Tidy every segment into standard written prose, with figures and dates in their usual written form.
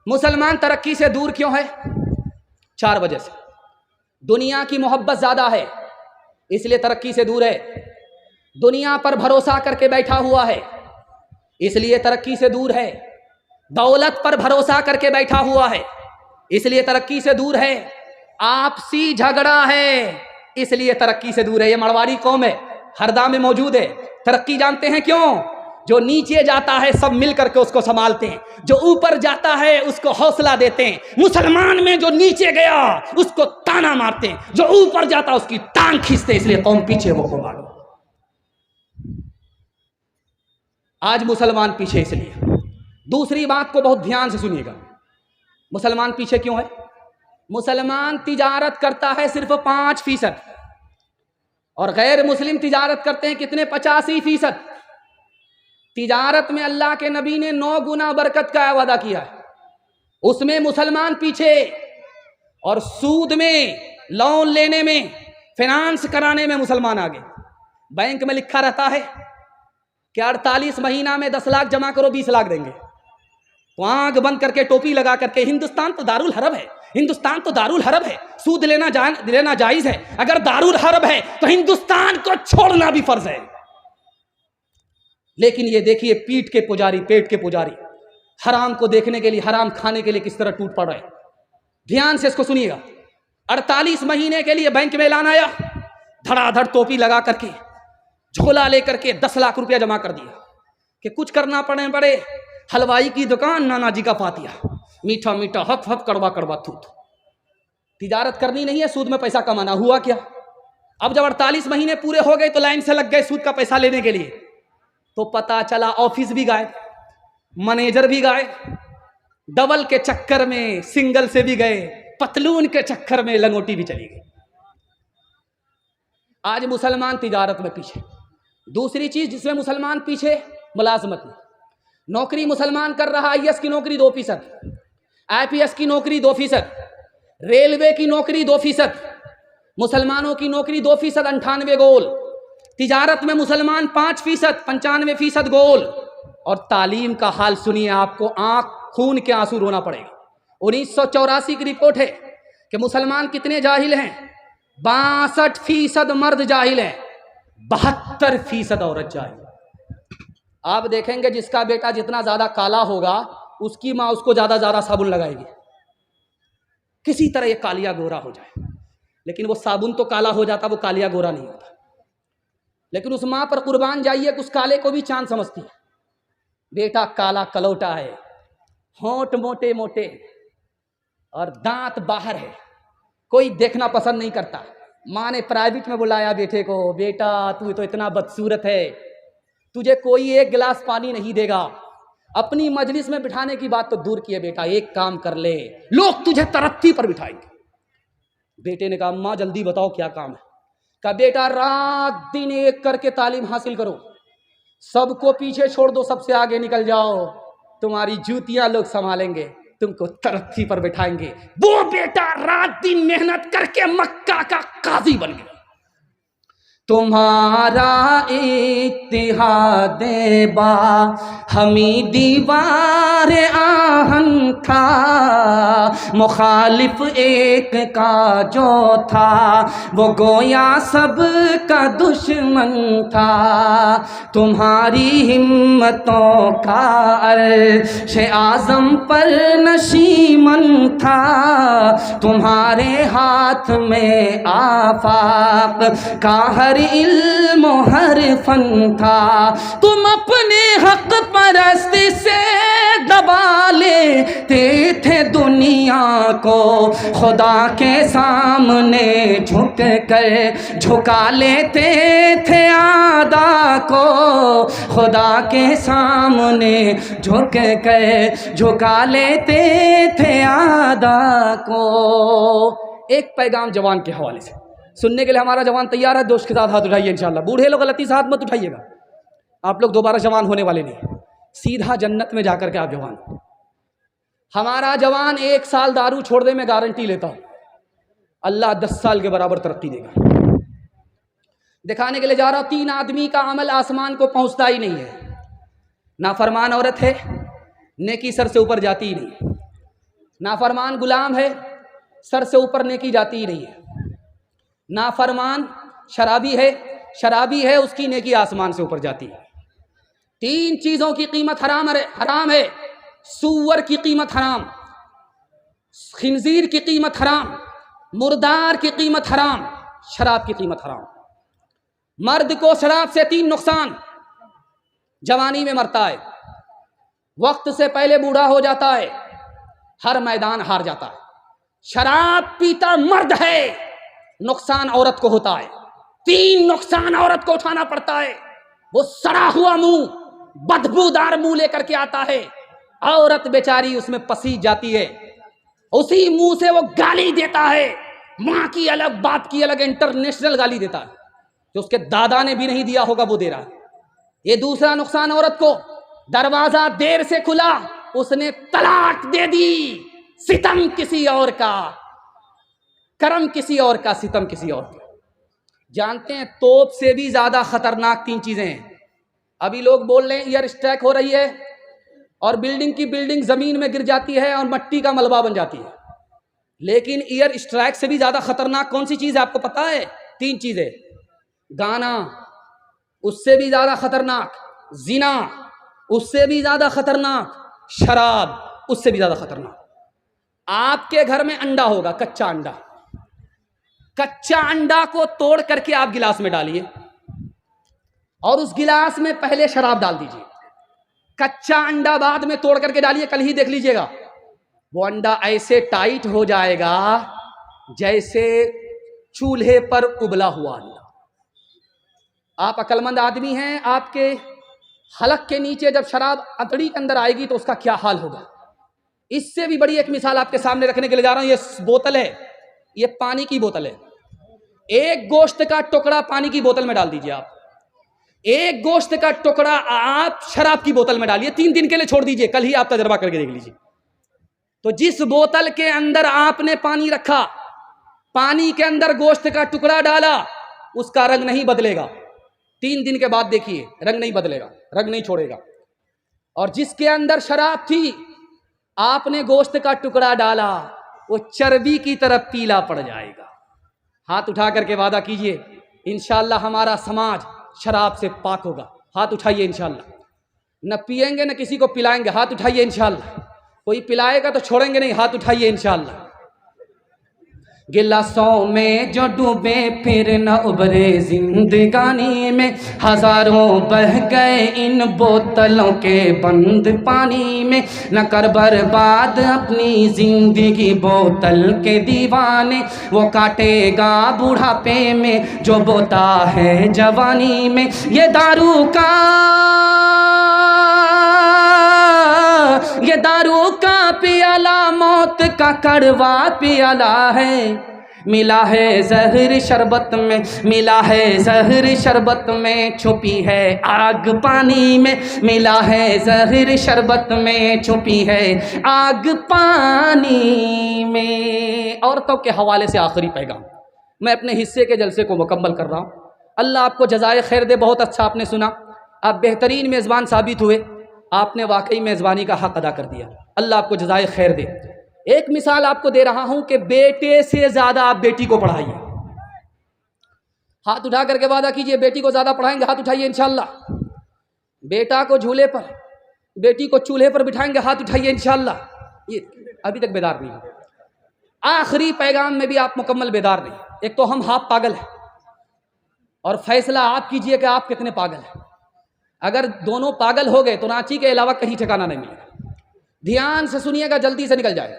मुसलमान तरक्की से दूर क्यों है? 4 वजह से। दुनिया की मोहब्बत ज़्यादा है, इसलिए तरक्की से दूर है। दुनिया पर भरोसा करके बैठा हुआ है, इसलिए तरक्की से दूर है। दौलत पर भरोसा करके बैठा हुआ है, इसलिए तरक्की से दूर है। आपसी झगड़ा है, इसलिए तरक्की से दूर है। ये मरवाड़ी कौम है, हरदा में मौजूद है। तरक्की जानते हैं क्यों? जो नीचे जाता है सब मिल करके उसको संभालते हैं, जो ऊपर जाता है उसको हौसला देते हैं। मुसलमान में जो नीचे गया उसको ताना मारते हैं, जो ऊपर जाता है उसकी टांग खींचते हैं, इसलिए कौम पीछे वो को मारो। आज मुसलमान पीछे इसलिए। दूसरी बात को बहुत ध्यान से सुनिएगा, मुसलमान पीछे क्यों है? मुसलमान तिजारत करता है सिर्फ 5%, और गैर मुस्लिम तिजारत करते हैं कितने? 85%। तिजारत में अल्लाह के नबी ने 9 गुना बरकत का वादा किया है, उसमें मुसलमान पीछे। और सूद में, लोन लेने में, फाइनेंस कराने में मुसलमान आगे। बैंक में लिखा रहता है कि 48 महीना में 10 लाख जमा करो 20 लाख देंगे। तो आंख बंद करके टोपी लगा करके, हिंदुस्तान तो दारुल हरब है, हिंदुस्तान तो दारुल हरब है, सूद लेना जायज है। अगर दारुल हरब है तो हिंदुस्तान को छोड़ना भी फर्ज है। लेकिन ये देखिए पीठ के पुजारी, पेट के पुजारी, हराम को देखने के लिए, हराम खाने के लिए किस तरह टूट पड़ रहे हैं। ध्यान से इसको सुनिएगा। 48 महीने के लिए बैंक में ऐलान आया, धड़ाधड़ टोपी लगा करके, झोला लेकर के 10 लाख रुपया जमा कर दिया कि कुछ करना पड़े। हलवाई की दुकान, नाना जी का फातिया, मीठा मीठा, हफ हफ, कड़वा कड़वा, थूत। तिजारत करनी नहीं है, सूद में पैसा कमाना। हुआ क्या? अब जब 48 महीने पूरे हो गए तो लाइन से लग गए सूद का पैसा लेने के लिए। तो पता चला ऑफिस भी गायब, मैनेजर भी गायब, डबल के चक्कर में सिंगल से भी गए, पतलून के चक्कर में लंगोटी भी चली गई। आज मुसलमान तिजारत में पीछे। दूसरी चीज जिसमें मुसलमान पीछे, मुलाजमत में। नौकरी मुसलमान कर रहा, IAS की नौकरी 2%, IPS की नौकरी 2%, रेलवे की नौकरी 2%, मुसलमानों की नौकरी 2%, 98 गोल। तिजारत में मुसलमान 5%, 95% गोल। और तालीम का हाल सुनिए, आपको आंख खून के आंसू रोना पड़ेगा। 1984 की रिपोर्ट है कि मुसलमान कितने जाहिल हैं? 62% मर्द जाहिल हैं, 72% औरत जाहिल। आप देखेंगे जिसका बेटा जितना ज्यादा काला होगा उसकी माँ उसको ज्यादा साबुन लगाएगी, किसी तरह ये कालिया गोरा हो जाए। लेकिन वो साबुन तो काला हो जाता, वो कालिया गोरा नहीं होता। लेकिन उस माँ पर कुर्बान जाइए कि उस काले को भी चांद समझती है। बेटा काला कलौटा है, होंठ मोटे मोटे और दांत बाहर है, कोई देखना पसंद नहीं करता। माँ ने प्राइवेट में बुलाया बेटे को, बेटा तू तो इतना बदसूरत है, तुझे कोई एक गिलास पानी नहीं देगा। अपनी मजलिस में बिठाने की बात तो दूर की है, बेटा एक काम कर ले, लोग तुझे तरक्की पर बिठाएंगे। बेटे ने कहा माँ जल्दी बताओ क्या काम है। कहा बेटा रात दिन एक करके तालीम हासिल करो, सबको पीछे छोड़ दो, सबसे आगे निकल जाओ, तुम्हारी जूतियां लोग संभालेंगे, तुमको तरक्की पर बिठाएंगे। वो बेटा रात दिन मेहनत करके मक्का का काजी बन गया। तुम्हारा इत्तिहाद बा हमी दीवार आहन था, मुखालिफ एक का जो था वो गोया सब का दुश्मन था। तुम्हारी हिम्मतों का अर्श आज़म पर नशीमन था, तुम्हारे हाथ में आफाक का हर इल्म हर फन था। तुम अपने हक परस्ती से दबा लेते थे दुनिया को, खुदा के सामने झुक कर झुका लेते थे आदा को, खुदा के सामने झुक कर झुका लेते थे आदा को। एक पैगाम जवान के हवाले से सुनने के लिए हमारा जवान तैयार है? दोस्त के साथ हाथ उठाइए इंशाल्लाह। बूढ़े लोग गलती से हाथ मत उठाइएगा, आप लोग दोबारा जवान होने वाले नहीं, सीधा जन्नत में जाकर के आप जवान। हमारा जवान 1 साल दारू छोड़ने में गारंटी लेता हूं, अल्लाह 10 साल के बराबर तरक्की देगा। दिखाने के लिए जा रहा हूं, 3 आदमी का अमल आसमान को पहुंचता ही नहीं है। नाफरमान औरत है, नेकी सर से ऊपर जाती ही नहीं। नाफरमान गुलाम है, सर से ऊपर नेकी जाती ही नहीं है। नाफरमान शराबी है, शराबी है, उसकी नेकी आसमान से ऊपर जाती है। 3 चीज़ों की कीमत हराम है। सूअर की कीमत हराम, खिंजीर की कीमत हराम, मुर्दार की कीमत हराम, शराब की कीमत हराम। मर्द को शराब से 3 नुकसान: जवानी में मरता है, वक्त से पहले बूढ़ा हो जाता है, हर मैदान हार जाता है। शराब पीता मर्द है, नुकसान औरत को होता है। 3 नुकसान औरत को उठाना पड़ता है। वो सड़ा हुआ मुंह, बदबूदार मुंह लेकर के आता है, औरत बेचारी उसमें पसीज जाती है, उसी मुंह से वो गाली देता है, माँ की अलग, बाप की अलग, इंटरनेशनल गाली देता है, जो उसके दादा ने भी नहीं दिया होगा वो दे रहा है। ये दूसरा नुकसान औरत को, दरवाजा देर से खुला, उसने तलाक दे दी। सितम किसी और का, करम किसी और का, सितम किसी और का। जानते हैं तोप से भी ज्यादा खतरनाक 3 चीजें हैं। अभी लोग बोल रहे हैं ईयर स्ट्राइक हो रही है और बिल्डिंग की बिल्डिंग जमीन में गिर जाती है और मट्टी का मलबा बन जाती है, लेकिन ईयर स्ट्राइक से भी ज्यादा खतरनाक कौन सी चीज है आपको पता है? 3 चीजें। गाना, उससे भी ज्यादा खतरनाक; जिना, उससे भी ज्यादा खतरनाक; शराब, उससे भी ज्यादा खतरनाक। आपके घर में अंडा होगा, कच्चा अंडा, कच्चा अंडा को तोड़ करके आप गिलास में डालिए और उस गिलास में पहले शराब डाल दीजिए। कच्चा अंडा बाद में तोड़ करके डालिए, कल ही देख लीजिएगा वो अंडा ऐसे टाइट हो जाएगा जैसे चूल्हे पर उबला हुआ अंडा। आप अक्लमंद आदमी हैं, आपके हलक के नीचे जब शराब अंतड़ी के अंदर आएगी तो उसका क्या हाल होगा। इससे भी बड़ी एक मिसाल आपके सामने रखने के लिए जा रहा हूं। ये बोतल है, ये पानी की बोतल है। एक गोश्त का टुकड़ा पानी की बोतल में डाल दीजिए आप, एक गोश्त का टुकड़ा आप शराब की बोतल में डालिए, 3 दिन के लिए छोड़ दीजिए, कल ही आप तजर्बा करके देख लीजिए। तो जिस बोतल के अंदर आपने पानी रखा, पानी के अंदर गोश्त का टुकड़ा डाला, उसका रंग नहीं बदलेगा। 3 दिन के बाद देखिए, रंग नहीं बदलेगा, रंग नहीं छोड़ेगा। और जिसके अंदर शराब थी, आपने गोश्त का टुकड़ा डाला, वो चर्बी की तरफ पीला पड़ जाएगा। हाथ उठा करके वादा कीजिए, इंशाअल्लाह हमारा समाज शराब से पाक होगा। हाथ उठाइए इंशाअल्लाह। न पिएंगे न किसी को पिलाएंगे, हाथ उठाइए इंशाअल्लाह। कोई पिलाएगा तो छोड़ेंगे नहीं, हाथ उठाइए इंशाअल्लाह। गिलासों में जो डूबे फिर न उबरे जिंदगानी में, हजारों बह गए इन बोतलों के बंद पानी में। न कर बर्बाद अपनी जिंदगी बोतल के दीवाने, वो काटेगा बुढ़ापे में जो बोता है जवानी में। ये दारू का पियाला मौत का कड़वा पियाला है। मिला है जहर शरबत में, मिला है जहर शरबत में, छुपी है आग पानी में। मिला है जहर शरबत में, छुपी है आग पानी में। औरतों के हवाले से आखिरी पैगाम, मैं अपने हिस्से के जलसे को मुकम्मल कर रहा हूँ। अल्लाह आपको जज़ाए खैर दे। बहुत अच्छा आपने सुना, आप बेहतरीन मेज़बान साबित हुए, आपने वाकई मेज़बानी का हक़ अदा कर दिया। अल्लाह आपको जज़ाए खैर दे। एक मिसाल आपको दे रहा हूं कि बेटे से ज़्यादा आप बेटी को पढ़ाइए। हाथ उठा करके वादा कीजिए, बेटी को ज़्यादा पढ़ाएंगे, हाथ उठाइए इंशाअल्लाह। बेटा को झूले पर, बेटी को चूल्हे पर बिठाएंगे, हाथ उठाइए इंशाअल्लाह। ये अभी तक बेदार नहीं है। आखिरी पैगाम में भी आप मुकम्मल बेदार नहीं। एक तो हम हाफ पागल हैं और फैसला आप कीजिए कि आप कितने पागल हैं। अगर दोनों पागल हो गए तो रांची के अलावा कहीं ठिकाना नहीं मिलेगा। ध्यान से सुनिएगा, जल्दी से निकल जाए।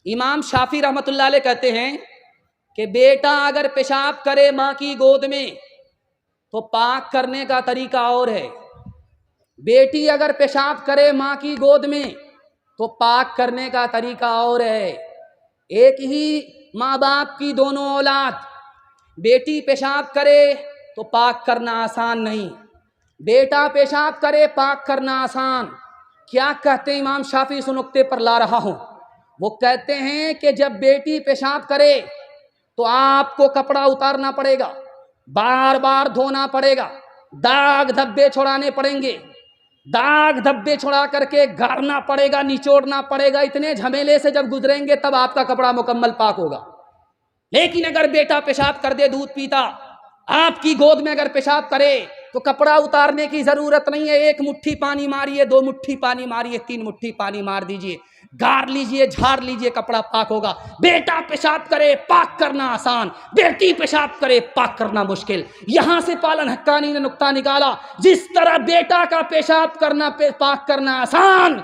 इमाम शाफी रहमतुल्लाह अलैह कहते हैं कि बेटा अगर पेशाब करे माँ की गोद में तो पाक करने का तरीका और है, बेटी अगर पेशाब करे माँ की गोद में तो पाक करने का तरीका और है। एक ही माँ बाप की दोनों औलाद, बेटी पेशाब करे तो पाक करना आसान नहीं, बेटा पेशाब करे पाक करना आसान। क्या कहते हैं इमाम शाफी, इस नुक्ते पर ला रहा हूं। वो कहते हैं कि जब बेटी पेशाब करे तो आपको कपड़ा उतारना पड़ेगा, बार बार धोना पड़ेगा, दाग धब्बे छुड़ाने पड़ेंगे, दाग धब्बे छुड़ा करके गाड़ना पड़ेगा, निचोड़ना पड़ेगा। इतने झमेले से जब गुजरेंगे तब आपका कपड़ा मुकम्मल पाक होगा। लेकिन अगर बेटा पेशाब कर दे, दूध पीता, आपकी गोद में अगर पेशाब करे तो कपड़ा उतारने की जरूरत नहीं है। एक मुट्ठी पानी मारिए, 2 मुट्ठी पानी मारिए, 3 मुट्ठी पानी मार दीजिए, गार लीजिए, झाड़ लीजिए, कपड़ा पाक होगा। बेटा पेशाब करे, पाक करना आसान, बेटी पेशाब करे, पाक करना मुश्किल। यहां से पालन हक्कानी ने नुक्ता निकाला, जिस तरह बेटा का पेशाब करना पाक करना आसान,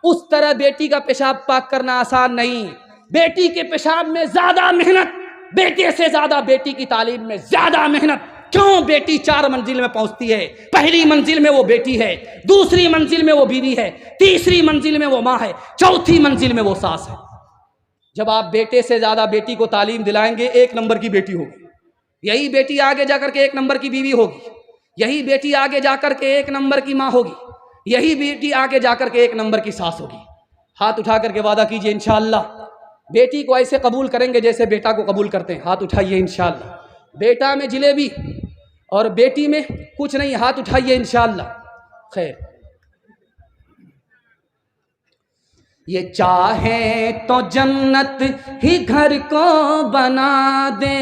उस तरह बेटी का पेशाब पाक करना आसान नहीं। बेटी के पेशाब में ज्यादा मेहनत, बेटे से ज्यादा बेटी की तालीम में ज्यादा मेहनत। क्यों? बेटी 4 मंजिल में पहुंचती है। पहली मंजिल में वो बेटी है, दूसरी मंजिल में वो बीवी है, तीसरी मंजिल में वो माँ है, चौथी मंजिल में वो सास है। जब आप बेटे से ज्यादा बेटी को तालीम दिलाएंगे, 1 नंबर की बेटी होगी। यही बेटी आगे जाकर के 1 नंबर की बीवी होगी। यही बेटी आगे जाकर के 1 नंबर की माँ होगी। यही बेटी आगे जाकर के 1 नंबर की सास होगी। हाथ उठा करके वादा कीजिए, इंशाअल्लाह बेटी को ऐसे कबूल करेंगे जैसे बेटा को कबूल करते हैं। हाथ उठाइए इंशाअल्लाह। बेटा में जिलेबी और बेटी में कुछ नहीं, हाथ उठाइए इंशाअल्लाह। खैर, ये चाहे तो जन्नत ही घर को बना दे,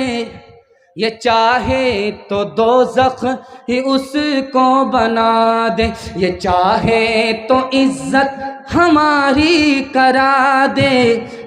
ये चाहे तो दोज़ख ही उसको बना दे, ये चाहे तो इज्जत हमारी करा दे,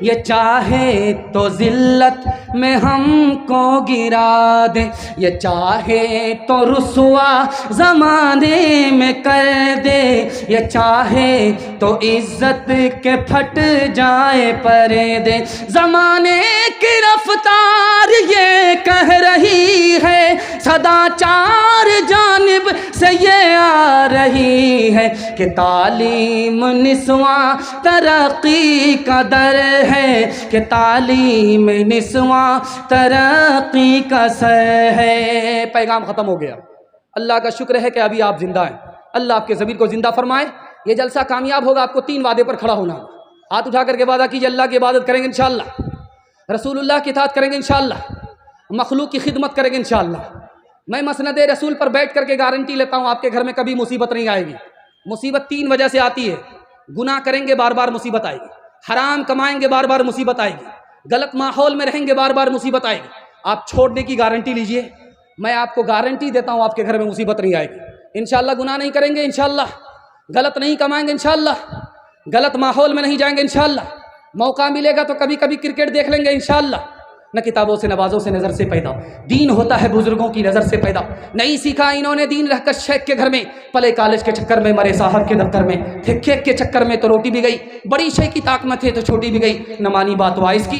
ये चाहे तो जिल्लत में हमको गिरा दे, ये चाहे तो रुसवा ज़माने में कर दे, ये चाहे तो इज्जत के फट जाए पर्दे। ज़माने की रफ्तार ये कह रही है, सदाचार जानिब से ये आ रही है कि तालीम निस्वा तरक्की का दर है, कि तालीम निस्वा तरक्की का सर है। पैगाम ख़त्म हो गया। अल्लाह का शुक्र है कि अभी आप जिंदा हैं। अल्लाह आपके ज़मीर को जिंदा फरमाए। ये जलसा कामयाब होगा, आपको 3 वादे पर खड़ा होना होगा। हाथ उठा करके वादा कीजिए, अल्लाह की इबादत करेंगे इंशाअल्लाह, रसूलुल्लाह की इताअत करेंगे इंशाअल्लाह, मखलूक की खिदमत करेंगे इंशाअल्लाह। मैं मसनद रसूल पर बैठ करके गारंटी लेता हूँ, आपके घर में कभी मुसीबत नहीं आएगी। मुसीबत 3 वजह से आती है। गुनाह करेंगे, बार बार मुसीबत आएगी। हराम कमाएंगे, बार बार मुसीबत आएगी। गलत माहौल में रहेंगे, बार बार मुसीबत आएगी। आप छोड़ने की गारंटी लीजिए, मैं आपको गारंटी देता हूँ आपके घर में मुसीबत नहीं आएगी इंशाअल्लाह। गुनाह नहीं करेंगे इंशाअल्लाह, गलत नहीं कमाएंगे इंशाअल्लाह, गलत माहौल में नहीं जाएंगे इंशाअल्लाह। मौका मिलेगा तो कभी कभी क्रिकेट देख लेंगे इंशाअल्लाह। न किताबों से, नवाज़ों से, नज़र से पैदा दीन होता है, बुजुर्गों की नज़र से पैदा। नहीं सीखा इन्होंने दीन रहकर शेख के घर में, पले कॉलेज के चक्कर में, मरे साहब के दफ्तर में, थे खेत के चक्कर में तो रोटी भी गई, बड़ी शेख की ताक में थे तो छोटी भी गई। न मानी बात वाइस की।